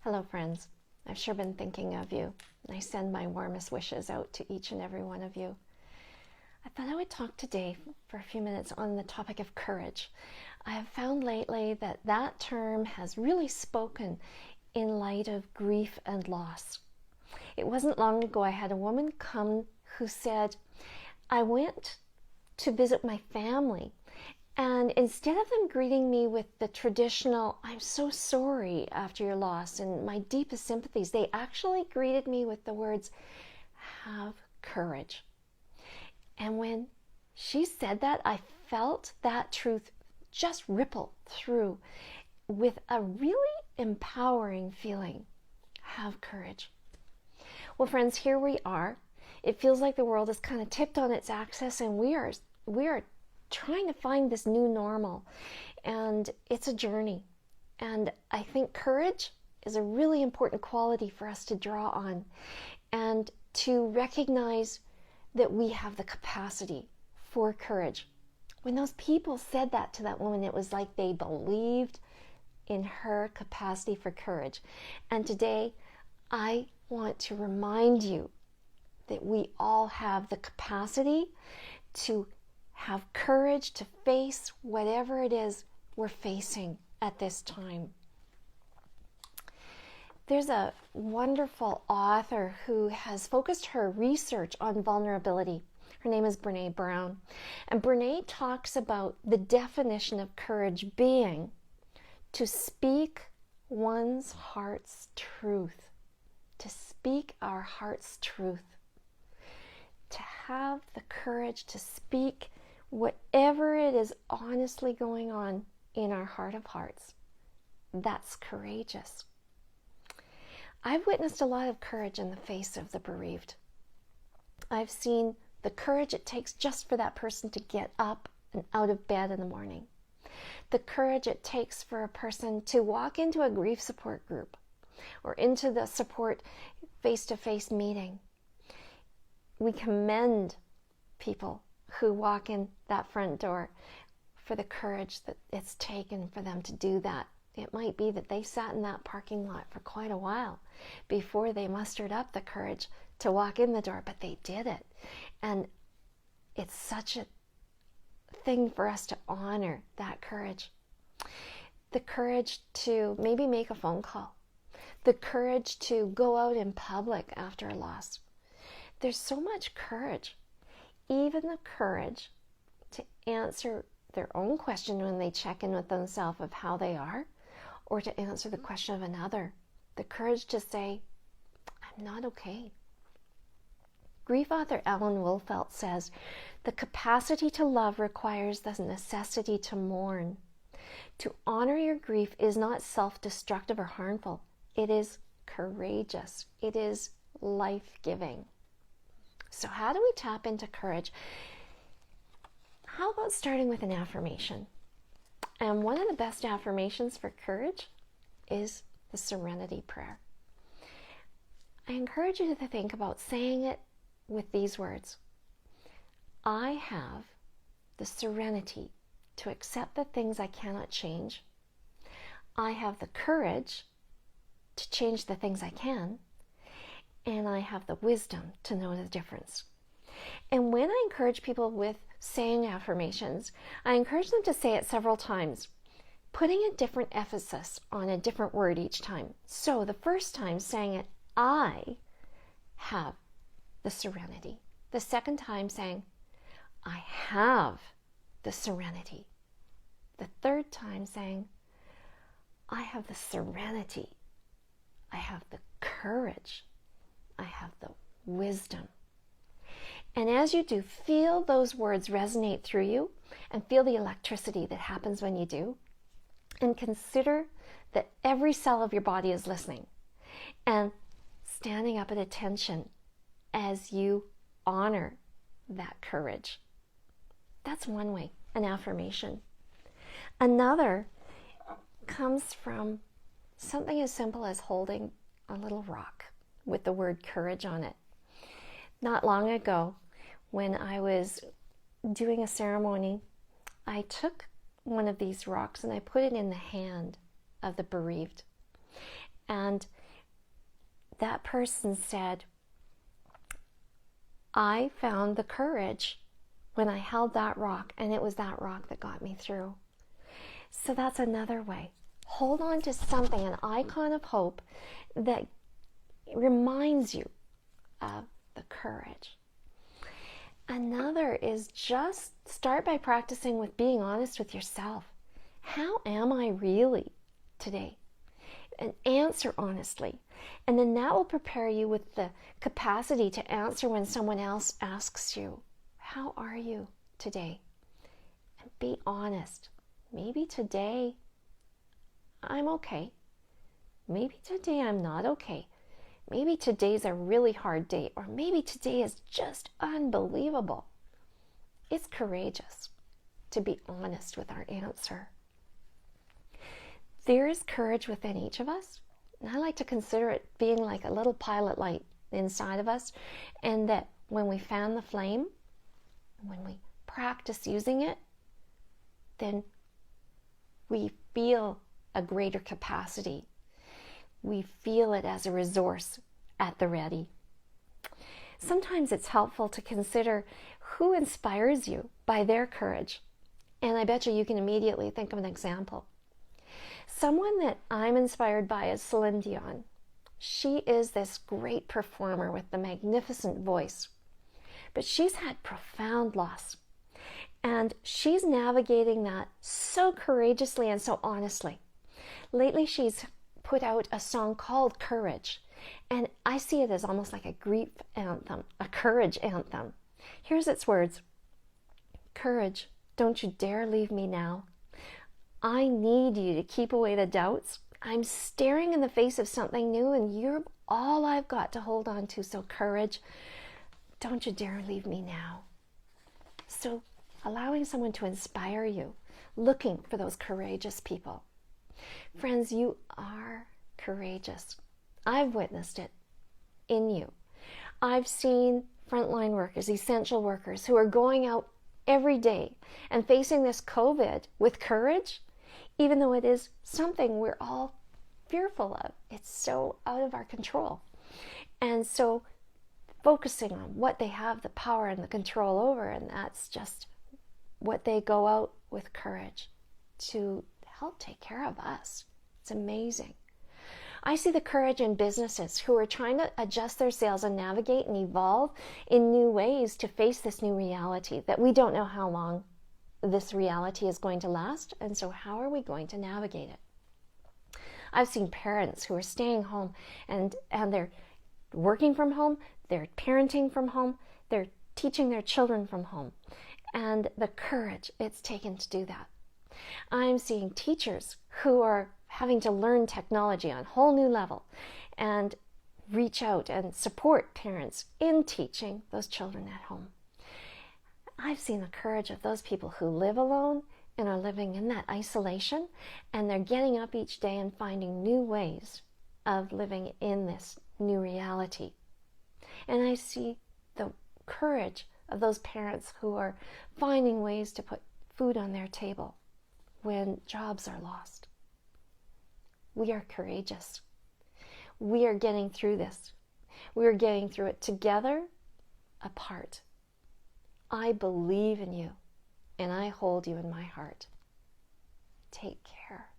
Hello, friends. I've sure been thinking of you, and I send my warmest wishes out to each and every one of you. I thought I would talk today for a few minutes on the topic of courage. I have found lately that that term has really spoken in light of grief and loss. It wasn't long ago I had a woman come who said, I went to visit my family, and instead of them greeting me with the traditional, I'm so sorry after your loss and my deepest sympathies, they actually greeted me with the words, have courage. And when she said that, I felt that truth just ripple through with a really empowering feeling. Have courage. Well, friends, here we are. It feels like the world is kind of tipped on its axis, and we are trying to find this new normal, and it's a journey. And I think courage is a really important quality for us to draw on and to recognize that we have the capacity for courage. When those people said that to that woman, it was like they believed in her capacity for courage. And today, I want to remind you that we all have the capacity to have courage to face whatever it is we're facing at this time. There's a wonderful author who has focused her research on vulnerability. Her name is Brene Brown. And Brene talks about the definition of courage being to speak one's heart's truth. To speak our heart's truth. To have the courage to speak whatever it is honestly going on in our heart of hearts. That's courageous. I've witnessed a lot of courage in the face of the bereaved. I've seen the courage it takes just for that person to get up and out of bed in the morning. The courage it takes for a person to walk into a grief support group or into the support face-to-face meeting. We commend people who walk in that front door for the courage that it's taken for them to do that. It might be that they sat in that parking lot for quite a while before they mustered up the courage to walk in the door, but they did it. And it's such a thing for us to honor that courage. The courage to maybe make a phone call. The courage to go out in public after a loss. There's so much courage. Even the courage to answer their own question when they check in with themselves of how they are, or to answer the question of another. The courage to say, I'm not okay. Grief author Alan Wolfelt says, the capacity to love requires the necessity to mourn. To honor your grief is not self-destructive or harmful. It is courageous. It is life-giving. So how do we tap into courage? How about starting with an affirmation? And one of the best affirmations for courage is the Serenity Prayer. I encourage you to think about saying it with these words. I have the serenity to accept the things I cannot change. I have the courage to change the things I can. And I have the wisdom to know the difference. And when I encourage people with saying affirmations, I encourage them to say it several times, putting a different emphasis on a different word each time. So the first time saying it, I have the serenity. The second time saying, I have the serenity. The third time saying, I have the serenity. I have the courage. I have the wisdom. And as you do, feel those words resonate through you and feel the electricity that happens when you do. And consider that every cell of your body is listening and standing up at attention as you honor that courage. That's one way, an affirmation. Another comes from something as simple as holding a little rock with the word courage on it. Not long ago, when I was doing a ceremony, I took one of these rocks and I put it in the hand of the bereaved. And that person said, I found the courage when I held that rock, and it was that rock that got me through. So that's another way. Hold on to something, an icon of hope that reminds you of the courage. Another is just start by practicing with being honest with yourself. How am I really today? And answer honestly. And then that will prepare you with the capacity to answer when someone else asks you, how are you today? And be honest. Maybe today I'm okay. Maybe today I'm not okay. Maybe today's a really hard day, or maybe today is just unbelievable. It's courageous to be honest with our answer. There is courage within each of us, and I like to consider it being like a little pilot light inside of us, and that when we fan the flame, when we practice using it, then we feel a greater capacity. We feel it as a resource at the ready. Sometimes it's helpful to consider who inspires you by their courage. And I bet you can immediately think of an example. Someone that I'm inspired by is Celine Dion. She is this great performer with the magnificent voice. But she's had profound loss. And she's navigating that so courageously and so honestly. Lately, she's put out a song called Courage, and I see it as almost like a grief anthem, a courage anthem. Here's its words. Courage, don't you dare leave me now. I need you to keep away the doubts. I'm staring in the face of something new, and you're all I've got to hold on to, so courage, don't you dare leave me now. So allowing someone to inspire you, looking for those courageous people. Friends, you are courageous. I've witnessed it in you. I've seen frontline workers, essential workers who are going out every day and facing this COVID with courage, even though it is something we're all fearful of. It's so out of our control. And so focusing on what they have the power and the control over, and that's just what they go out with courage to help take care of us. It's amazing. I see the courage in businesses who are trying to adjust their sales and navigate and evolve in new ways to face this new reality that we don't know how long this reality is going to last, and so how are we going to navigate it? I've seen parents who are staying home and they're working from home, they're parenting from home, they're teaching their children from home, and the courage it's taken to do that. I'm seeing teachers who are having to learn technology on a whole new level and reach out and support parents in teaching those children at home. I've seen the courage of those people who live alone and are living in that isolation, and they're getting up each day and finding new ways of living in this new reality. And I see the courage of those parents who are finding ways to put food on their table when jobs are lost. We are courageous. We are getting through this. We are getting through it together, apart. I believe in you, and I hold you in my heart. Take care.